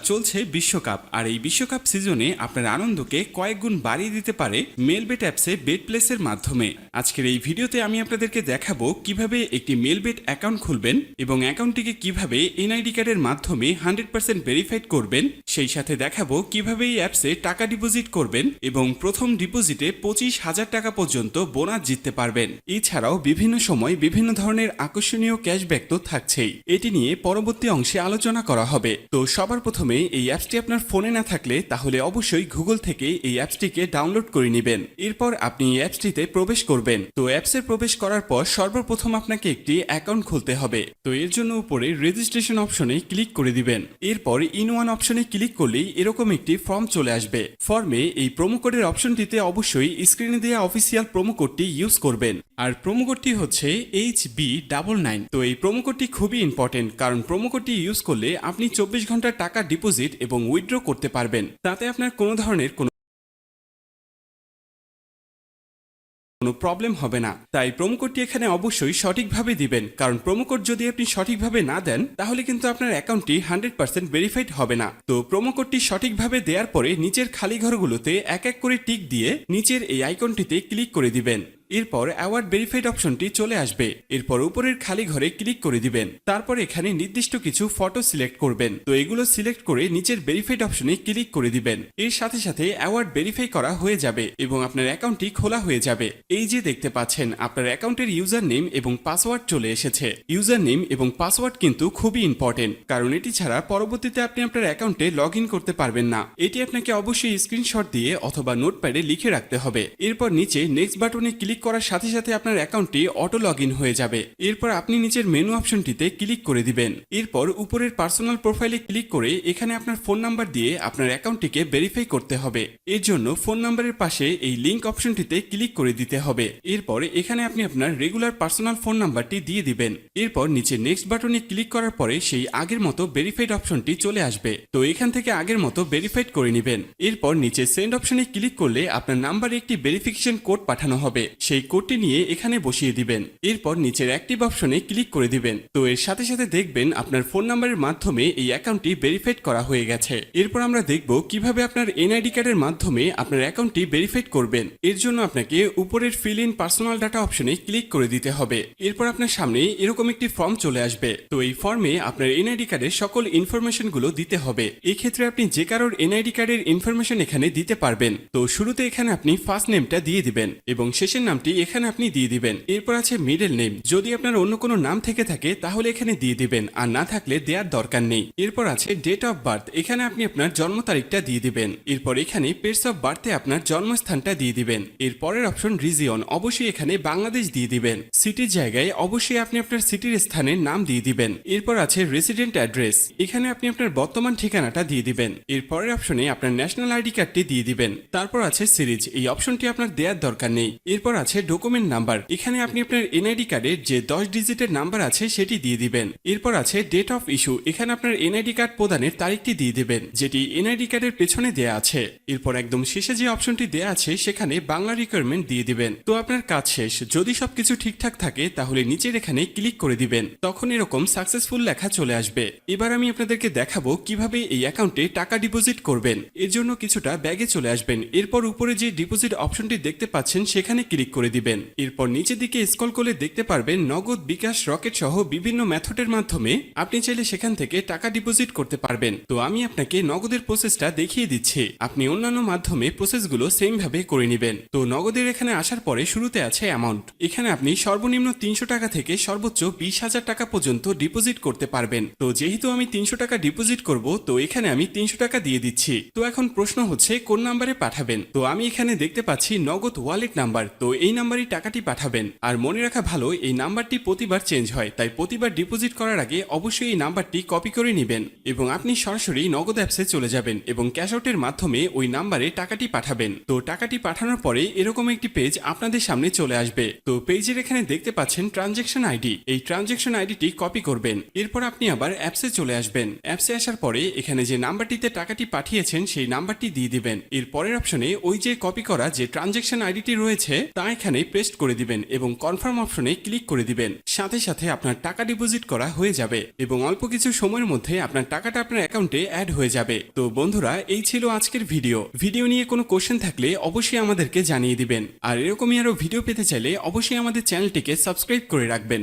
চলছে বিশ্বকাপ আর এই বিশ্বকাপ সিজনে আপনার আনন্দকে কয়েক গুণ বাড়িয়ে দিতে পারে মেলবেট অ্যাপসে বেট প্লেসের মাধ্যমে। আজকের এই ভিডিওতে আমি আপনাদেরকে দেখাবো কিভাবে একটি মেলবেট অ্যাকাউন্ট খুলবেন এবং অ্যাকাউন্টটিকে কিভাবে এনআইডি কার্ডের মাধ্যমে 100% ভেরিফাইড করবেন। সেই সাথে দেখাবো কিভাবে এই অ্যাপসে টাকা ডিপোজিট করবেন এবং প্রথম ডিপোজিটে 25,000 টাকা পর্যন্ত বোনাস জিততে পারবেন। এছাড়াও বিভিন্ন সময় বিভিন্ন ধরনের আকর্ষণীয় ক্যাশব্যাক তো থাকছেই। এটি নিয়ে পরবর্তী অংশে আলোচনা করা হবে। তো সবার প্রথমে এই অ্যাপসটি আপনার ফোনে না থাকলে তাহলে অবশ্যই গুগল থেকে এই অ্যাপসটিকে ডাউনলোড করে নেবেন। এরপর আপনি এই অ্যাপসটিতে প্রবেশ করবেন। তো অ্যাপসে প্রবেশ করার পর সর্বপ্রথম আপনাকে একটি অ্যাকাউন্ট খুলতে হবে। তো এর জন্য উপরে রেজিস্ট্রেশন অপশনে ক্লিক করে দিবেন। এরপর ইন ওয়ান অপশনে ক্লিক করলেই এরকম একটি ফর্ম চলে আসবে। ফর্মে এই প্রোমো কোডের অপশনটিতে অবশ্যই স্ক্রিনে দেওয়া অফিসিয়াল প্রোমো কোডটি ইউজ করবেন। আর প্রোমো কোডটি হচ্ছে HB99। তো এই প্রোমো কোডটি খুবই ইম্পর্টেন্ট, কারণ প্রোমো কোডটি ইউজ করলে আপনি 24 ঘন্টার টাকা ডিপোজিট এবং উইথড্র করতে পারবেন। তাতে আপনার কোনো ধরনের কোনো প্রবলেম হবে না। তাই প্রোমো কোডটি এখানে অবশ্যই সঠিকভাবে দিবেন, কারণ প্রোমো কোড যদি আপনি সঠিকভাবে না দেন তাহলে কিন্তু আপনার অ্যাকাউন্টটি 100% ভেরিফাইড হবে না। তো প্রোমো কোডটি সঠিকভাবে দেওয়ার পরে নিচের খালি ঘরগুলোতে এক এক করে টিক দিয়ে নিচের এই আইকনটিতে ক্লিক করে দিবেন। এরপর অ্যাওয়ার্ড ভেরিফাইড অপশনটি চলে আসবে। এরপর উপরের খালি ঘরে ক্লিক করে দিবেন। তারপর এখানে নির্দিষ্ট কিছু ফটো সিলেক্ট করবেন। তো এগুলো সিলেক্ট করে নিচের ভেরিফাইড অপশনে ক্লিক করে দিবেন। এর সাথে সাথে অ্যাওয়ার্ড ভেরিফাই করা হয়ে যাবে এবং আপনার অ্যাকাউন্টটি খোলা হয়ে যাবে। এই যে দেখতে পাচ্ছেন আপনার অ্যাকাউন্টের ইউজার নেম এবং পাসওয়ার্ড চলে এসেছে। ইউজার নেম এবং পাসওয়ার্ড কিন্তু খুবই ইম্পর্টেন্ট, কারণ এটি ছাড়া পরবর্তীতে আপনি আপনার অ্যাকাউন্টে লগ ইন করতে পারবেন না। এটি আপনাকে অবশ্যই স্ক্রিনশট দিয়ে অথবা নোটপ্যাডে লিখে রাখতে হবে। এরপর নিচে নেক্সট বাটনে ক্লিক করার সাথে সাথে আপনার অ্যাকাউন্টটি অটো লগ ইন হয়ে যাবে। এরপর আপনি নিচের মেনু অপশনটিতে ক্লিক করে দিবেন। এরপর উপরের পার্সোনাল প্রোফাইলে ক্লিক করে এখানে আপনার ফোন নাম্বার দিয়ে আপনার অ্যাকাউন্টটিকে ভেরিফাই করতে হবে। এর জন্য ফোন নাম্বারের পাশে এই লিংক অপশনটিতে ক্লিক করে দিতে হবে। এরপর এখানে আপনি আপনার রেগুলার পার্সোনাল ফোন নাম্বারটি দিয়ে দিবেন। এরপর নিচে নেক্সট বাটনে ক্লিক করার পরে সেই আগের মতো ভেরিফাইড অপশনটি চলে আসবে। তো এখান থেকে আগের মতো ভেরিফাইড করে নেবেন। এরপর নিচে সেন্ড অপশনে ক্লিক করলে আপনার নাম্বারে একটি ভেরিফিকেশন কোড পাঠানো হবে। সেই কোডটি নিয়ে এখানে বসিয়ে দিবেন। এরপর নিচের অ্যাক্টিভ অপশনে ক্লিক করে দিবেন। তো এর সাথে সাথে দেখবেন আপনার ফোন নাম্বারের মাধ্যমে এই অ্যাকাউন্টটি ভেরিফাইড করা হয়ে গেছে। এরপর আমরা দেখব কিভাবে আপনার এনআইডি কার্ডের মাধ্যমে আপনার অ্যাকাউন্টটি ভেরিফাইড করবেন। এর জন্য আপনাকে উপরের ফিল ইন পার্সোনাল ডাটা অপশনে ক্লিক করে দিতে হবে। এরপর আপনার সামনে এরকম একটি ফর্ম চলে আসবে। তো এই ফর্মে আপনার এনআইডি কার্ডের সকল ইনফরমেশন গুলো দিতে হবে। এই ক্ষেত্রে আপনি যে কারোর এনআইডি কার্ডের ইনফরমেশন এখানে দিতে পারবেন। তো শুরুতে এখানে আপনি ফার্স্ট নেমটা দিয়ে দিবেন এবং শেষের নামটি এখানে আপনি দিয়ে দিবেন। এরপর আছে মিডল নেম। যদি আপনার অন্য কোনো নাম থেকে থাকে তাহলে এখানে দিয়ে দিবেন, আর না থাকলে দেওয়ার দরকার নেই। এরপর আছে ডেট অফ বার্থ। এখানে আপনি আপনার জন্ম তারিখটা দিয়ে দিবেন। এরপর এখানে প্লেস অফ বার্থে আপনার জন্মস্থানটা দিয়ে দিবেন। এর পরের অপশন রিজিয়ন, অবশ্যই এখানে বাংলাদেশ দিয়ে দিবেন। সিটির জায়গায় অবশ্যই আপনি আপনার সিটির স্থানের নাম দিয়ে দিবেন। এরপর আছে রেসিডেন্ট অ্যাড্রেস। এখানে আপনি আপনার বর্তমান ঠিকানাটা দিয়ে দিবেন। এর পরের অপশনে আপনার ন্যাশনাল আইডি কার্ডটি দিয়ে দিবেন। তারপর আছে সিরিজ, এই অপশনটি আপনার দেওয়ার দরকার নেই। এরপর আছে ডকুমেন্ট নাম্বার। এখানে আপনি আপনার এনআইডি কার্ডের যে 10 ডিজিটের নাম্বার আছে সেটি দিয়ে দিবেন। এরপর আছে ডেট অফ ইস্যু। এখানে আপনার এনআইডি কার্ড প্রদানের তারিখটি দিয়ে দিবেন, যেটি এনআইডি কার্ডের পেছনে দেয়া আছে। এরপর একদম শেষে যে অপশনটি দেয়া আছে সেখানে বাংলা রিকোয়ারমেন্ট দিয়ে দিবেন। তো আপনার কাজ শেষ। যদি সবকিছু ঠিকঠাক থাকে তাহলে নিচের এখানে ক্লিক করে দিবেন। তখন এরকম সাকসেসফুল লেখা চলে আসবে। এবার আমি আপনাদেরকে দেখাবো কিভাবে এই অ্যাকাউন্টে টাকা ডিপোজিট করবেন। এর জন্য কিছুটা ব্যাগে চলে আসবেন। এরপর উপরে যে ডিপোজিট অপশনটি দেখতে পাচ্ছেন সেখানে ক্লিক করে দিবেন। এরপর নিচের দিকে স্ক্রল করলে দেখতে পারবেন নগদ, বিকাশ, রকেট সহ বিভিন্ন মেথডের মাধ্যমে আপনি চাইলে সেখান থেকে টাকা ডিপোজিট করতে পারবেন। তো আমি আপনাকে নগদের প্রসেসটা দেখিয়ে দিচ্ছি। আপনি অন্যান্য মাধ্যমে প্রসেসগুলো সেম ভাবে করে নেবেন। তো নগদের এখানে আসার পরে শুরুতে আছে অ্যামাউন্ট। এখানে আপনি সর্বনিম্ন 300 টাকা থেকে সর্বোচ্চ 20,000 টাকা পর্যন্ত ডিপোজিট করতে পারবেন। তো যেহেতু আমি 300 টাকা ডিপোজিট করব, তো এখানে আমি 300 টাকা দিয়ে দিচ্ছি। তো এখন প্রশ্ন হচ্ছে কোন নাম্বারে পাঠাবেন। তো আমি এখানে দেখতে পাচ্ছি নগদ ওয়ালেট নাম্বার। তো এই নাম্বারই টাকাটি পাঠাবেন। আর মনে রাখা ভালো, এই নাম্বারটি প্রতিবার চেঞ্জ হয়, তাই প্রতিবার ডিপোজিট করার আগে অবশ্যই এই নাম্বারটি কপি করে নেবেন এবং আপনি সরাসরি নগদ অ্যাপসে চলে যাবেন এবং ক্যাশ আউটের মাধ্যমে ওই নাম্বারে টাকাটি পাঠাবেন। তো টাকাটি পাঠানোর পরে এরকম একটি পেজ আপনাদের সামনে চলে আসবে। তো পেজের এখানে দেখতে পাচ্ছেন ট্রানজ্যাকশন আইডি। এই ট্রানজ্যাকশন আইডিটি কপি করবেন। এরপর আপনি আবার অ্যাপসে চলে আসবেন। অ্যাপসে আসার পরে এখানে যে নাম্বারটিতে টাকাটি পাঠিয়েছেন সেই নাম্বারটি দিয়ে দিবেন। এর পরের অপশনে ওই যে কপি করা যে ট্রানজ্যাকশন আইডিটি রয়েছে তা এখানে পেস্ট করে দিবেন এবং কনফার্ম অপশনে ক্লিক করে দিবেন। সাথে সাথে আপনার টাকা ডিপোজিট করা হয়ে যাবে এবং অল্প কিছু সময়ের মধ্যে আপনার টাকাটা আপনার অ্যাকাউন্টে অ্যাড হয়ে যাবে। তো বন্ধুরা, এই ছিল আজকের ভিডিও নিয়ে কোনো কোশ্চেন থাকলে অবশ্যই আমাদেরকে জানিয়ে দিবেন। আর এরকমই আরো ভিডিও পেতে চাইলে অবশ্যই আমাদের চ্যানেলটিকে সাবস্ক্রাইব করে রাখবেন।